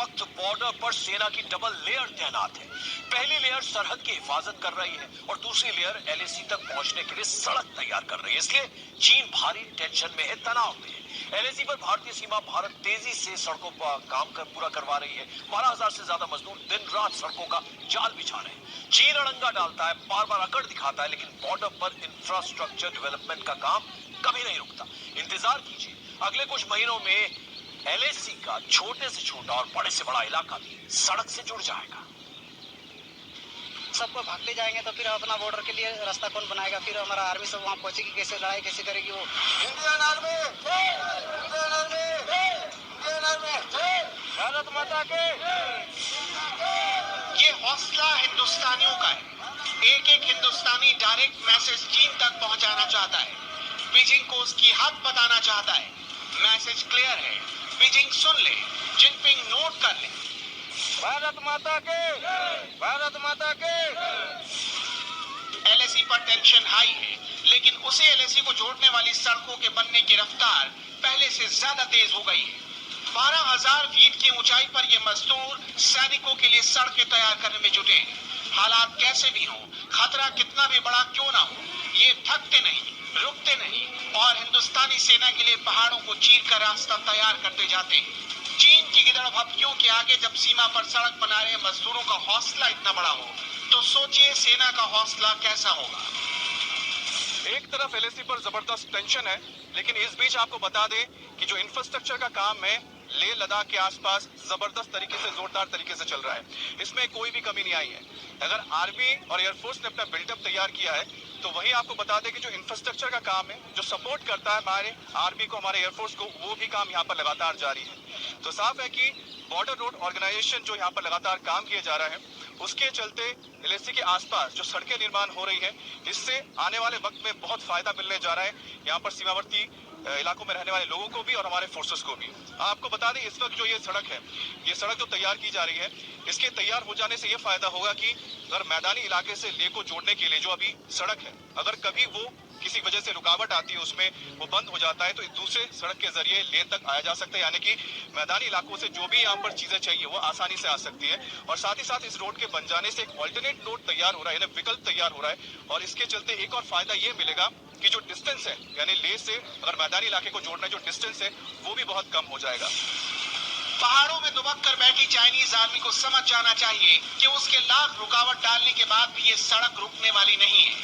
वक्त बॉर्डर पर सेना की डबल लेयर तैनात है। पहली लेयर सरहद की हिफाजत कर रही है और दूसरी लेयर एलएसी तक पहुंचने के लिए सड़क तैयार कर रही है। इसलिए चीन भारी टेंशन में है, तनाव में है। एलएसी पर भारतीय सीमा भारत तेजी से सड़कों पर काम पूरा करवा रही है। 12,000 से ज्यादा मजदूर दिन रात सड़कों का जाल बिछा रहे हैं। चीन अड़ंगा डालता है, बार बार अकड़ दिखाता है, लेकिन बॉर्डर पर इंफ्रास्ट्रक्चर डेवलपमेंट का काम कभी नहीं रुकता। इंतजार कीजिए, अगले कुछ महीनों में एलएसी का छोटे से छोटा और बड़े से बड़ा इलाका भी सड़क से जुड़ जाएगा। सबको भागते जाएंगे तो फिर अपना बॉर्डर के लिए रास्ता कौन बनाएगा? फिर हमारा आर्मी सब वहाँ पहुंचेगी कैसे, लड़ाई कैसे करेगी? वो Indian army, Indian army, Indian army, Bharat माता के। ये हौसला हिंदुस्तानियों का है। एक एक हिंदुस्तानी डायरेक्ट मैसेज चीन तक पहुंचाना चाहता है। बीजिंग को उसकी हद बताना चाहता है। मैसेज क्लियर है, बीजिंग सुन ले, जिनपिंग नोट कर ले। भारत माता के, भारत माता के। एलएसी पर टेंशन हाई है, लेकिन उसे एलएसी को जोड़ने वाली सड़कों के बनने की रफ्तार पहले से ज्यादा तेज हो गई है। 12,000 फीट की ऊंचाई पर ये मजदूर सैनिकों के लिए सड़कें तैयार करने में जुटे हैं। हालात कैसे भी हों, खतरा कितना भी बड़ा क्यों ना हो, ये थकते नहीं, रुकते नहीं और हिंदुस्तानी सेना के लिए पहाड़ों को चीर कर रास्ता तैयार करते जाते हैं। चीन की गिदड़भपकियों के आगे जब सीमा पर सड़क बना रहे मजदूरों का हौसला इतना बड़ा हो, तो सोचिए सेना का हौसला कैसा होगा। एक तरफ एलएसी पर जबरदस्त टेंशन है, लेकिन इस बीच आपको बता दें कि जो इंफ्रास्ट्रक्चर का काम है लेह लद्दाख के आसपास जबरदस्त तरीके से, जोरदार तरीके से चल रहा है। इसमें कोई भी कमी नहीं आई है। अगर आर्मी और एयरफोर्स ने अपना बिल्डअप तैयार किया है, तो वही आपको बता दें कि जो इंफ्रास्ट्रक्चर का काम है, जो सपोर्ट करता है हमारे आर्मी को, हमारे एयरफोर्स को, वो भी काम यहाँ पर लगातार जारी है। तो साफ है कि बॉर्डर रोड ऑर्गेनाइजेशन जो यहाँ पर लगातार काम किया जा रहा है, उसके चलते एलएसी के आसपास जो सड़कें निर्माण हो रही है, इससे आने वाले वक्त में बहुत फायदा मिलने जा रहा है यहाँ पर सीमावर्ती इलाकों में रहने वाले लोगों को भी और हमारे फोर्सेस को भी। आपको बता दें, इस वक्त जो ये सड़क है, ये सड़क जो तैयार की जा रही है, इसके तैयार हो जाने से ये फायदा होगा कि अगर मैदानी इलाके से लेह को जोड़ने के लिए जो अभी सड़क है, अगर कभी वो किसी वजह से रुकावट आती है, उसमें वो बंद हो जाता है, तो दूसरे सड़क के जरिए लेह तक आया जा सकता है। यानी कि मैदानी इलाकों से जो भी यहाँ पर चीजें चाहिए वो आसानी से आ सकती है। और साथ ही साथ इस रोड के बन जाने से एक ऑल्टरनेट रोड तैयार हो रहा है, यानी विकल्प तैयार हो रहा है। और इसके चलते एक और फायदा ये मिलेगा कि जो डिस्टेंस है, यानी लेह से अगर मैदानी इलाके को जोड़ना जो डिस्टेंस है, वो भी बहुत कम हो जाएगा। पहाड़ों में दुबक कर बैठी चाइनीज आर्मी को समझ जाना चाहिए कि उसके लाख रुकावट डालने के बाद भी ये सड़क रुकने वाली नहीं है,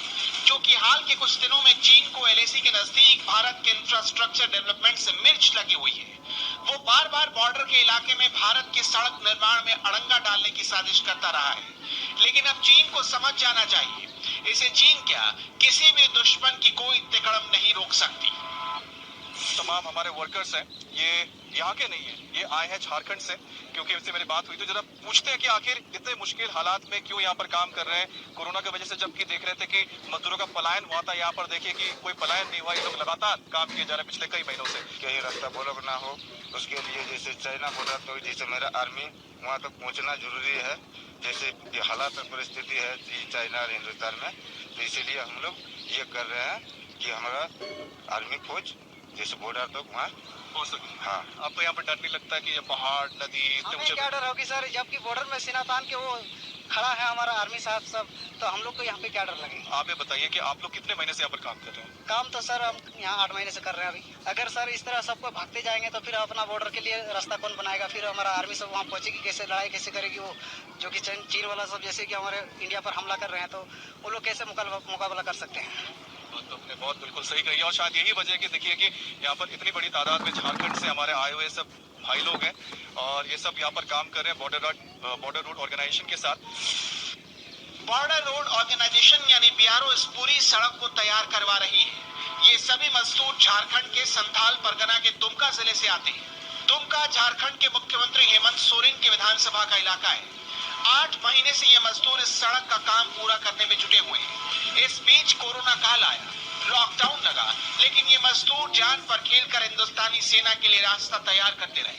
क्योंकि हाल के कुछ दिनों में चीन को एलएसी के नजदीक भारत के इंफ्रास्ट्रक्चर डेवलपमेंट से मिर्च लगी हुई है। वो बार बार बॉर्डर के इलाके में भारत के सड़क निर्माण में अड़ंगा डालने की साजिश करता रहा है। लेकिन अब चीन को समझ जाना चाहिए, इसे चीन क्या, किसी भी दुश्मन की कोई तिकड़म नहीं रोक सकती। तमाम हमारे वर्कर्स हैं, ये यहाँ के नहीं है, ये आए हैं झारखंड से। क्योंकि इनसे मेरी बात हुई तो जरा पूछते हैं कि आखिर इतने मुश्किल हालात में क्यों यहाँ पर काम कर रहे हैं। कोरोना की वजह से जबकि देख रहे थे कि मजदूरों का पलायन हुआ था, यहाँ पर देखिए कि कोई पलायन नहीं हुआ। ये लोग लगातार काम किए जा रहे हैं पिछले कई महीनों से। कहीं रास्ता ब्लॉक ना हो, उसके लिए जैसे चाइना बॉर्डर, तो जैसे मेरा आर्मी वहाँ तक पहुँचना जरूरी है। जैसे हालात और परिस्थिति है चाइना और हिंदुस्तान में, तो इसीलिए हम लोग ये कर रहे हैं कि हमारा आर्मी फौज जैसे बॉर्डर तक वहाँ हो सके। हाँ, आपको यहाँ पर डर नहीं लगता कि ये पहाड़, नदी इतने हमें ऊंचे? क्या डर होगी सर, जबकि बॉर्डर में सीना तान के वो खड़ा है हमारा आर्मी साहब सब, तो हम लोग को यहाँ पे क्या डर लगेगा? आप ये बताइए कि आप लोग कितने महीने से यहाँ पर काम कर रहे हैं? काम तो सर हम यहाँ 8 महीने से कर रहे हैं अभी। अगर सर इस तरह सबको भागते जाएंगे तो फिर अपना बॉर्डर के लिए रास्ता कौन बनाएगा? फिर हमारा आर्मी सब वहाँ पहुंचेगी कैसे, लड़ाई कैसे करेगी? वो जो कि चीन वाला सब जैसे कि हमारे इंडिया पर हमला कर रहे हैं, तो वो लोग कैसे मुकाबला कर सकते हैं? तो आपने बहुत बिल्कुल सही कही। और शायद यही वजह है कि देखिए कि यहाँ पर इतनी बड़ी तादाद में झारखंड से हमारे आए हुए सब भाई लोग हैं और ये सब यहाँ पर काम कर रहे हैं बॉर्डर रोड ऑर्गेनाइजेशन के साथ। बॉर्डर रोड ऑर्गेनाइजेशन यानी बीआरओ इस पूरी सड़क को तैयार करवा रही है। ये सभी मजदूर झारखंड के संथाल परगना के दुमका जिले से आते हैं। दुमका झारखंड के मुख्यमंत्री हेमंत सोरेन के विधानसभा का इलाका है। 8 महीने से ये मजदूर इस सड़क का काम पूरा करने में जुटे हुए हैं। इस बीच कोरोना काल आया, लॉकडाउन लगा, लेकिन ये मजदूर जान पर खेलकर हिंदुस्तानी सेना के लिए रास्ता तैयार करते रहे,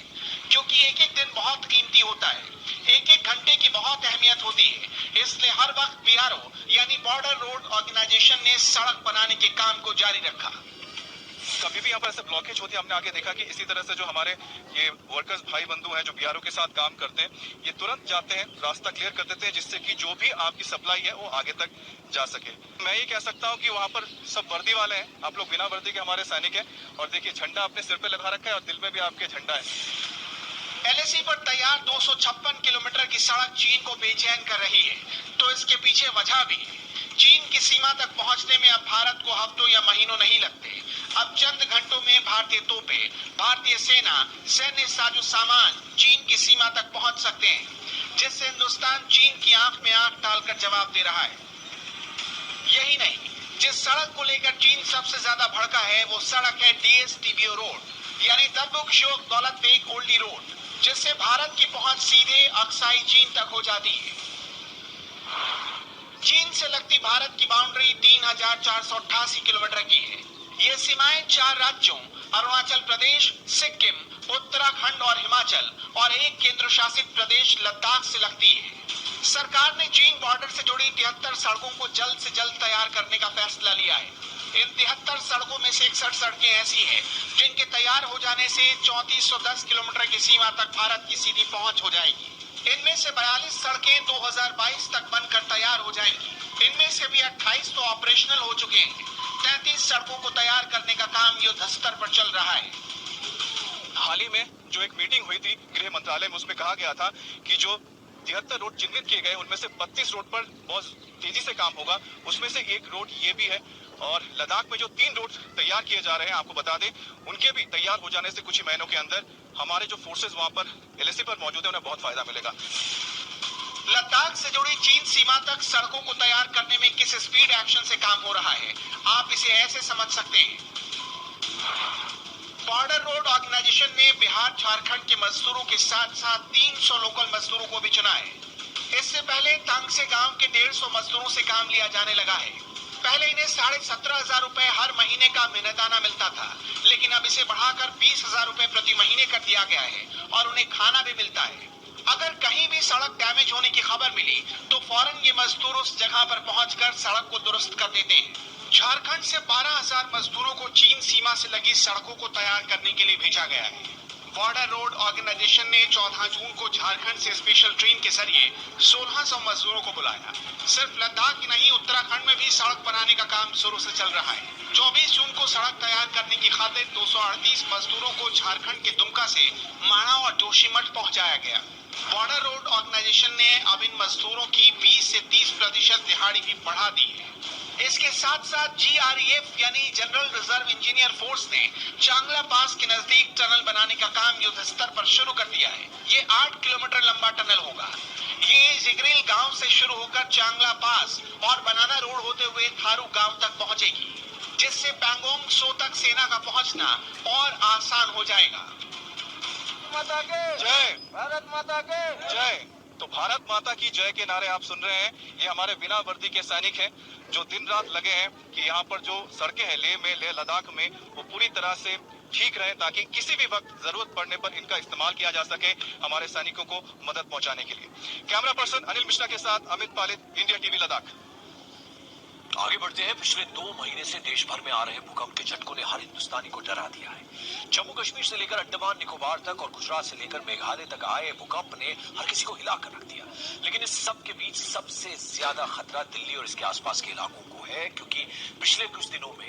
क्योंकि एक एक दिन बहुत कीमती होता है, एक एक घंटे की बहुत अहमियत होती है। इसलिए हर वक्त बीआरओ यानी बॉर्डर रोड ऑर्गेनाइजेशन ने सड़क बनाने के काम को जारी रखा। कभी भी यहाँ पर ऐसे ब्लॉकेज होती है, हमने आगे देखा कि इसी तरह से जो हमारे ये वर्कर्स भाई बंधु हैं जो बीआरओ के साथ काम करते हैं, ये तुरंत जाते हैं, रास्ता क्लियर कर देते हैं, जिससे कि जो भी आपकी सप्लाई है वो आगे तक जा सके। मैं ये कह सकता हूँ कि वहाँ पर सब वर्दी वाले हैं, आप लोग बिना वर्दी के हमारे सैनिक हैं, और देखिए झंडा अपने सिर पे लगा रखा है और दिल में भी आपके झंडा है। एलएसी पर तैयार 256 किलोमीटर की सड़क चीन को बेचैन कर रही है, तो इसके पीछे वजह भी है। चीन की सीमा तक पहुंचने में अब भारत को हफ्तों या महीनों नहीं लगते। अब चंद घंटों में भारतीय तोपें, भारतीय सेना, सैन्य साजो सामान चीन की सीमा तक पहुंच सकते हैं, जिससे हिंदुस्तान चीन की आंख में आंख डालकर जवाब दे रहा है। यही नहीं, जिस सड़क को लेकर चीन सबसे ज्यादा भड़का है वो सड़क है DSTBO रोड, यानी दबुक शोक दौलत बेग ओल्डी रोड, जिससे भारत की पहुंच सीधे अक्साई चीन तक हो जाती है। चीन से लगती भारत की बाउंड्री 3488 किलोमीटर की है। ये सीमाएं 4 राज्यों अरुणाचल प्रदेश, सिक्किम, उत्तराखंड और हिमाचल और एक केंद्र शासित प्रदेश लद्दाख से लगती है। सरकार ने चीन बॉर्डर से जुड़ी 73 सड़कों को जल्द से जल्द तैयार करने का फैसला लिया है। इन 73 सड़कों में से 61 सड़कें ऐसी हैं जिनके तैयार हो जाने से 3410 किलोमीटर की सीमा तक भारत की सीधी पहुंच हो जाएगी। इनमें से 42 सड़कें 2022 तक बनकर तैयार हो जाएंगी। इनमें से भी 28 तो ऑपरेशनल हो चुके हैं। 33 सड़कों को तैयार करने का काम युद्ध स्तर पर चल रहा है। हाल ही में जो एक मीटिंग हुई थी गृह मंत्रालय में, उसमें कहा गया था कि जो 73 रोड चिन्हित किए गए उनमें से 32 रोड पर बहुत तेजी से काम होगा। उसमें से एक रोड ये भी है, और लद्दाख में जो 3 रोड तैयार किए जा रहे हैं, आपको बता दें, उनके भी तैयार हो जाने से कुछ ही महीनों के अंदर हमारे जो फोर्सेज वहां पर एलएसी पर मौजूद है उन्हें बहुत फायदा मिलेगा। लद्दाख से जुड़ी चीन सीमा तक सड़कों को तैयार करने में किस स्पीड एक्शन से काम हो रहा है, आप इसे ऐसे समझ सकते हैं। बॉर्डर रोड ऑर्गेनाइजेशन ने बिहार झारखंड के मजदूरों के साथ साथ 300 लोकल मजदूरों को भी चुना है। इससे पहले तांगसे गांव के 150 मजदूरों से काम लिया जाने लगा है। पहले इन्हें 17,500 रुपए हर महीने का मेहनताना मिलता था, लेकिन अब इसे बढ़ाकर 20,000 रुपए प्रति महीने कर दिया गया है और उन्हें खाना भी मिलता है। अगर कहीं भी सड़क डैमेज होने की खबर मिली तो फौरन ये मजदूर उस जगह पर पहुंचकर सड़क को दुरुस्त कर देते हैं। झारखंड से 12,000 मजदूरों को चीन सीमा से लगी सड़कों को तैयार करने के लिए भेजा गया है। बॉर्डर रोड ऑर्गेनाइजेशन ने 14 जून को झारखंड से स्पेशल ट्रेन के जरिए 1600 मजदूरों को बुलाया। सिर्फ लद्दाख ही नहीं, उत्तराखंड में भी सड़क बनाने का काम शुरू से चल रहा है। 24 जून को सड़क तैयार करने की खातिर 238 मजदूरों को झारखंड के दुमका से माणा और जोशीमठ पहुंचाया गया। बॉर्डर रोड ऑर्गेनाइजेशन ने अब इन मजदूरों की 20 से 30% दिहाड़ी भी बढ़ा दी है। इसके साथ साथ GREF यानी जनरल रिजर्व इंजीनियर फोर्स ने चांगला पास के नजदीक टनल बनाने का काम युद्ध स्तर पर शुरू कर दिया है। ये 8 किलोमीटर लंबा टनल होगा। ये जिगरील गांव से शुरू होकर चांगला पास और बनाना रोड होते हुए थारू गांव तक पहुंचेगी, जिससे पैंगोंग सो तक सेना का पहुंचना और आसान हो जाएगा। माता के जय, भारत माता के जय। तो भारत माता की जय के नारे आप सुन रहे हैं, ये हमारे बिना वर्दी के सैनिक हैं जो दिन रात लगे हैं कि यहाँ पर जो सड़कें हैं लेह लद्दाख में वो पूरी तरह से ठीक रहे, ताकि किसी भी वक्त जरूरत पड़ने पर इनका इस्तेमाल किया जा सके हमारे सैनिकों को मदद पहुंचाने के लिए। कैमरा पर्सन अनिल मिश्रा के साथ अमित पालित, इंडिया टीवी लद्दाख। आगे बढ़ते हैं। पिछले 2 महीने से देश भर में आ रहे भूकंप के झटकों ने हर हिंदुस्तानी को डरा दिया है। जम्मू कश्मीर से लेकर अंडमान निकोबार तक और गुजरात से लेकर मेघालय तक आए भूकंप ने हर किसी को हिलाकर रख दिया। लेकिन इस सब के बीच सबसे ज्यादा खतरा दिल्ली और इसके आसपास के इलाकों को है, क्योंकि पिछले कुछ दिनों में